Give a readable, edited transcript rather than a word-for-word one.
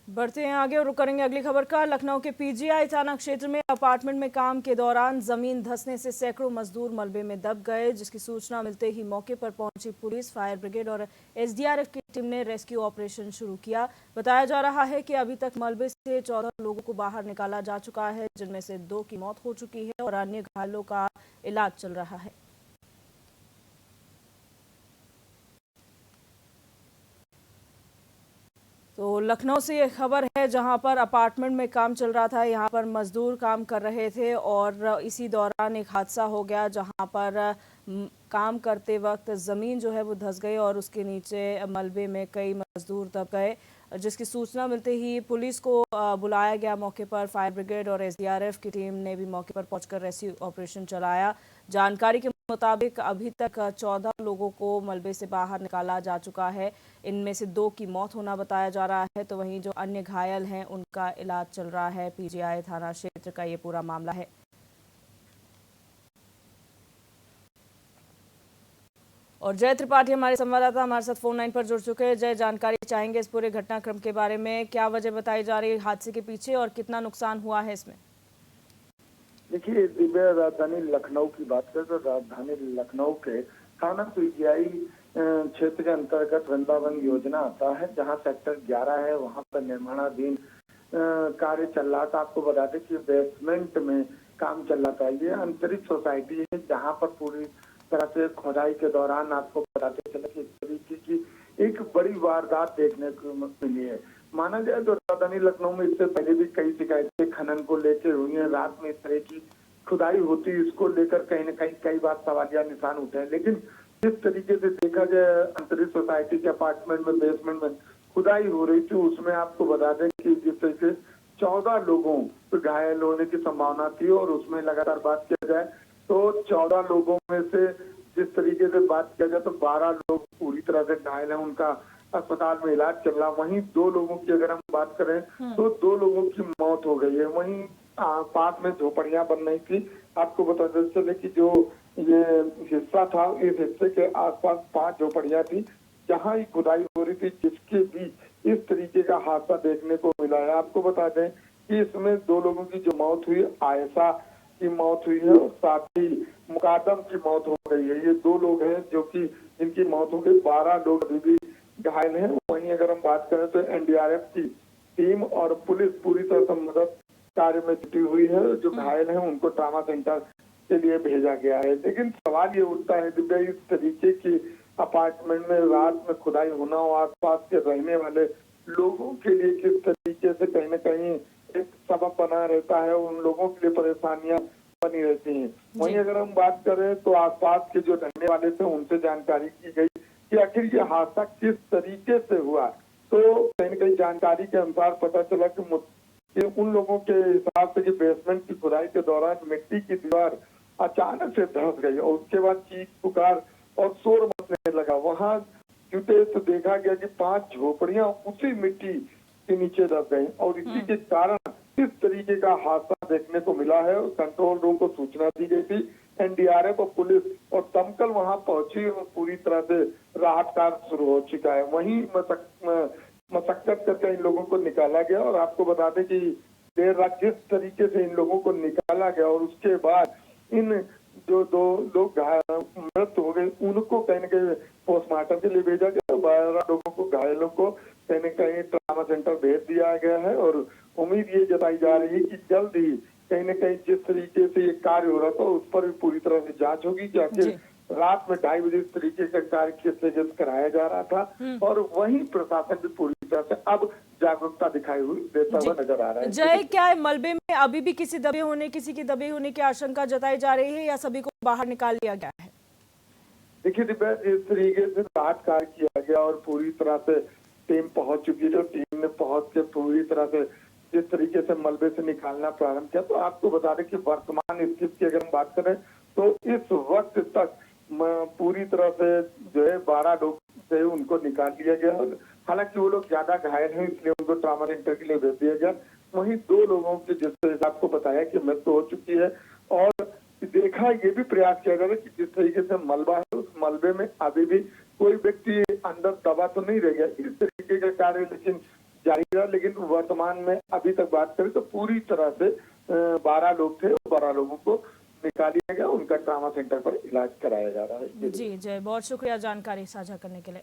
बढ़ते हैं आगे और रुक करेंगे अगली खबर का। लखनऊ के पीजीआई थाना क्षेत्र में अपार्टमेंट में काम के दौरान जमीन धंसने से सैकड़ों मजदूर मलबे में दब गए, जिसकी सूचना मिलते ही मौके पर पहुंची पुलिस, फायर ब्रिगेड और एसडीआरएफ की टीम ने रेस्क्यू ऑपरेशन शुरू किया। बताया जा रहा है कि अभी तक मलबे से 14 लोगों को बाहर निकाला जा चुका है, जिनमें से 2 की मौत हो चुकी है और अन्य घायलों का इलाज चल रहा है। तो लखनऊ से ये खबर है, जहां पर अपार्टमेंट में काम चल रहा था। यहां पर मजदूर काम कर रहे थे और इसी दौरान एक हादसा हो गया, जहां पर काम करते वक्त ज़मीन जो है वो धंस गई और उसके नीचे मलबे में कई मजदूर दब गए, जिसकी सूचना मिलते ही पुलिस को बुलाया गया मौके पर। फायर ब्रिगेड और एसडीआरएफ की टीम ने भी मौके पर पहुंचकर रेस्क्यू ऑपरेशन चलाया। जानकारी के मुताबिक अभी तक 14 लोगों को मलबे से बाहर निकाला जा चुका है। इनमें से 2 की मौत होना बताया जा रहा है, तो वहीं जो अन्य घायल हैं उनका इलाज चल रहा है। पीजीआई थाना क्षेत्र का ये पूरा मामला है। और जय त्रिपाठी हमारे संवाददाता हमारे साथ फोन लाइन पर जुड़ चुके हैं। जय, जानकारी चाहेंगे इस पूरे घटनाक्रम के बारे में, क्या वजह बताई जा रही है हादसे के पीछे और कितना नुकसान हुआ है इसमें? देखिए दिव्य, राजधानी लखनऊ की बात करें तो राजधानी लखनऊ के थाना पीजीआई क्षेत्र के अंतर्गत वृंदावन योजना आता है, जहां सेक्टर 11 है, वहां पर निर्माणाधीन कार्य चल रहा था। आपको बता दें कि बेसमेंट में काम चल रहा था। ये अंतरिक्ष सोसाइटी है, जहां पर पूरी तरह से खुदाई के दौरान आपको बताते चले कि इस तरीके की एक बड़ी वारदात देखने को मिली है। माना जाए तो राजधानी लखनऊ में इससे पहले भी कई शिकायतें खनन को लेकर हुई हैं। रात में इस तरह की खुदाई होती है, इसको लेकर कहीं न कहीं कई बार सवालिया निशान उठे हैं। लेकिन जिस तरीके से देखा जाए अंतरिक्ष सोसाइटी के अपार्टमेंट में बेसमेंट में खुदाई हो रही थी, उसमें आपको बता दें कि जिस तरीके 14 लोगों को घायल होने की संभावना थी और उसमें लगातार बात किया जाए तो 14 लोगों में से जिस तरीके से बात किया जाए तो 12 लोग पूरी तरह से घायल हैं, उनका अस्पताल में इलाज चल रहा। वहीं 2 लोगों की अगर हम बात करें तो 2 लोगों की मौत हो गई है। वहीं पास में झोपड़ियां बन रही थी। आपको बताते चले कि जो ये हिस्सा था, इस हिस्से के आसपास 5 झोपड़ियां थी, जहां ही खुदाई हो रही थी, जिसके बीच इस तरीके का हादसा देखने को मिला है। आपको बता दें कि इसमें 2 लोगों की जो मौत हुई, आयशा की मौत हुई है और साथ ही मुकादम की मौत हो गई है। ये 2 लोग हैं जो कि जिनकी मौत हो गई, 12 लोग अभी भी घायल हैं। वहीं अगर हम बात करें तो एनडीआरएफ की टीम और पुलिस पूरी तरह से मदद कार्य में जुटी हुई है। जो घायल हैं उनको ट्रामा सेंटर के लिए भेजा गया है। लेकिन सवाल ये उठता है दिव्या, इस तरीके की अपार्टमेंट में रात में खुदाई होना और आसपास के रहने वाले लोगों के लिए किस तरीके से कहीं न कहीं एक सबब बना रहता है, उन लोगों के लिए परेशानियां बनी रहती हैं। वहीं अगर हम बात करें तो आसपास के जो रहने वाले थे उनसे जानकारी की गई कि आखिर ये हादसा किस तरीके से हुआ, तो कहीं न कहीं जानकारी के अनुसार पता चला कि उन लोगों के हिसाब से कि बेसमेंट की खुदाई के दौरान मिट्टी की दीवार अचानक से धंस गई और उसके बाद चीख पुकार और शोर मचने लगा। वहां जुटे तो देखा गया कि 5 झोपड़ियां उसी मिट्टी के नीचे दब गई और इसी के कारण इस तरीके का हादसा देखने को मिला है। कंट्रोल रूम को सूचना दी गई थी। एनडीआरएफ और पुलिस और दमकल वहां पहुंची और पूरी तरह से राहत कार्य शुरू हो चुका है। वहीं मशक्कत करके इन लोगों को निकाला गया और आपको बता दें कि देर रात जिस तरीके से इन लोगों को निकाला गया और उसके बाद इन जो 2 लोग मृत हो गए उनको कहीं न कहीं पोस्टमार्टम के लिए भेजा गया। 12 लोगों को घायलों को कहीं न कहीं ट्रामा सेंटर भेज दिया गया है और उम्मीद ये जताई जा रही है कि जल्द ही कहीं न कहीं जिस तरीके से ये कार्य हो रहा था उस पर भी पूरी तरह से जांच होगी कि आखिर रात में 2:30 बजे इस तरीके का कार्य किस तरीके से कराया जा रहा था। और वहीं प्रशासन भी पूरी तरह से अब जागरूकता दिखाई हुई देता हुआ नजर आ रहा है। जय, क्या है मलबे में अभी भी किसी की दबे होने की आशंका जताई जा रही है या सभी को बाहर निकाल लिया गया है? देखिए दिव्या, जिस तरीके से राहत कार्य किया गया और पूरी तरह से टीम पहुंच चुकी है, टीम ने पहुंच के पूरी तरह से जिस तरीके से मलबे से निकालना प्रारंभ किया, तो आपको बता दें कि वर्तमान स्थिति की अगर हम बात करें तो इस वक्त तक पूरी तरह से जो है 12 लोग थे उनको निकाल लिया गया। हालांकि वो लोग ज्यादा घायल हैं, इसलिए उनको ट्रामा सेंटर के लिए भेज दिया गया। वहीं 2 लोगों की जिस आपको बताया कि मृत्यु हो चुकी है और देखा ये भी प्रयास किया गया कि जिस तरीके से मलबा है उस मलबे में अभी भी कोई व्यक्ति अंदर दबा तो नहीं रह गया, इस तरीके का कार्य लेकिन जारी रहा। लेकिन वर्तमान में अभी तक बात करें तो पूरी तरह से 12 लोग थे, 12 लोगों को निकाल दिया गया, उनका ट्रामा सेंटर पर इलाज कराया जा रहा है। जी जय, बहुत शुक्रिया जानकारी साझा करने के लिए।